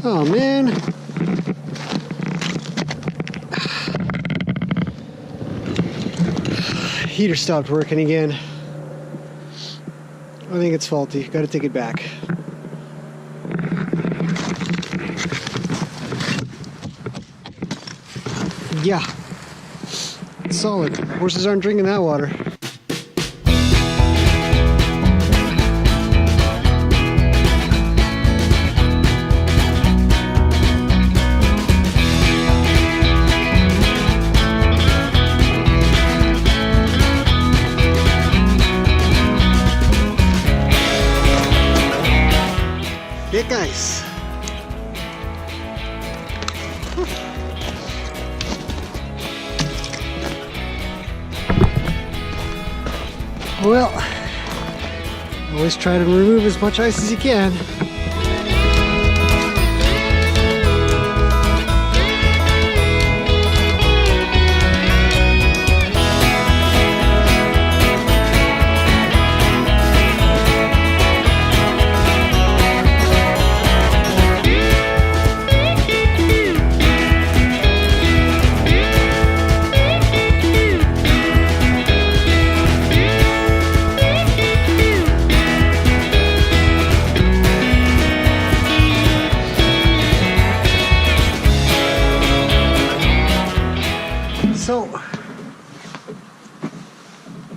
Oh man. Heater stopped working again. I think it's faulty. Gotta take it back. Yeah. It's solid. Horses aren't drinking that water. Big ice. Well, always try to remove as much ice as you can.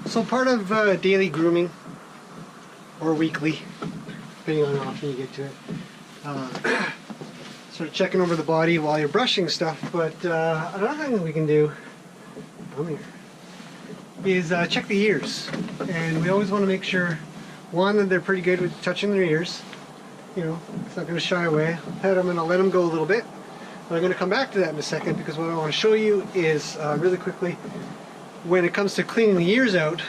So part of daily grooming, or weekly, depending on how often you get to it, sort of checking over the body while you're brushing stuff. But another thing that we can do is check the ears. And we always want to make sure, one, that they're pretty good with touching their ears. You know, it's not going to shy away. Pet them and I'll let them go a little bit. But I'm going to come back to that in a second, because what I want to show you is really quickly, when it comes to cleaning the ears out,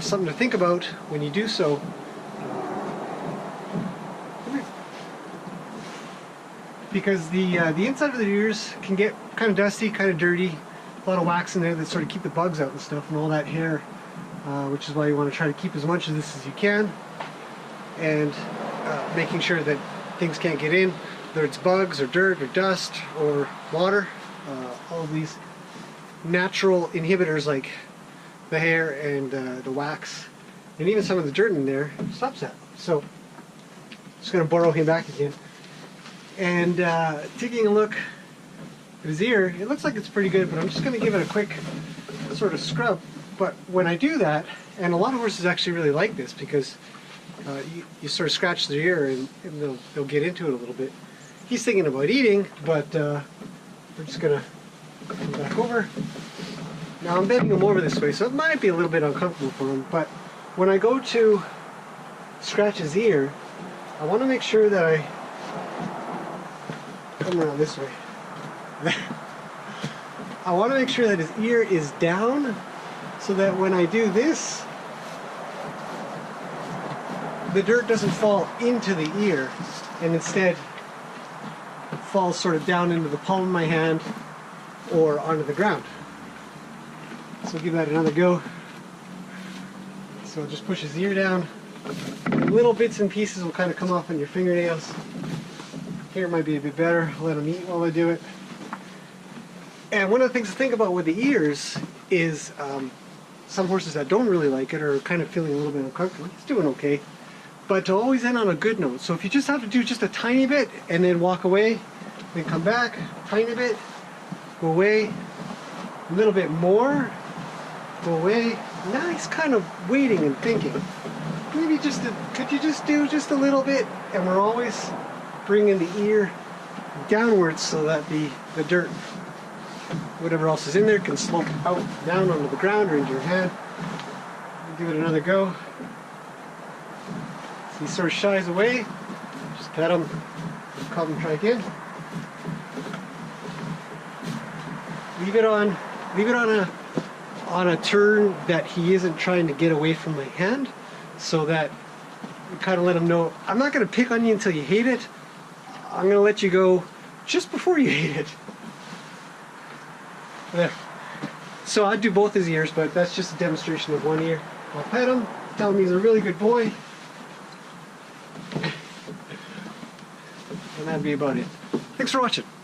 something to think about when you do so. Because the inside of the ears can get kind of dusty, kind of dirty, a lot of wax in there that sort of keep the bugs out and stuff, and all that hair, which is why you want to try to keep as much of this as you can, and making sure that things can't get in, whether it's bugs or dirt or dust or water, all of these natural inhibitors like the hair and the wax and even some of the dirt in there stops that. So just going to borrow him back again, and taking a look at his ear, it looks like it's pretty good, but I'm just going to give it a quick sort of scrub. But when I do that, and a lot of horses actually really like this, because you sort of scratch their ear and they'll get into it a little bit. He's thinking about eating, but we're just going to come back over. Now I'm bending him over this way, so it might be a little bit uncomfortable for him, but when I go to scratch his ear, I want to make sure that I come around this way. I want to make sure that his ear is down, so that when I do this, the dirt doesn't fall into the ear, and instead falls sort of down into the palm of my hand or onto the ground. So give that another go. So just push his ear down. And little bits and pieces will kind of come off on your fingernails. Here might be a bit better. Let him eat while I do it. And one of the things to think about with the ears is some horses that don't really like it are kind of feeling a little bit uncomfortable. He's doing okay. But to always end on a good note. So if you just have to do just a tiny bit and then walk away, then come back, tiny bit, go away, a little bit more, go away. Now he's kind of waiting and thinking. Maybe could you just do just a little bit? And we're always bringing the ear downwards so that the dirt, whatever else is in there, can slope out down onto the ground or into your hand. Give it another go. So he sort of shies away. Just pet him. Call him, try again. Leave it on a turn that he isn't trying to get away from my hand, so that you kind of let him know, I'm not going to pick on you until you hate it. I'm going to let you go just before you hate it. There. So I'd do both his ears, but that's just a demonstration of one ear. I'll pet him, tell him he's a really good boy, and that'd be about it. Thanks for watching.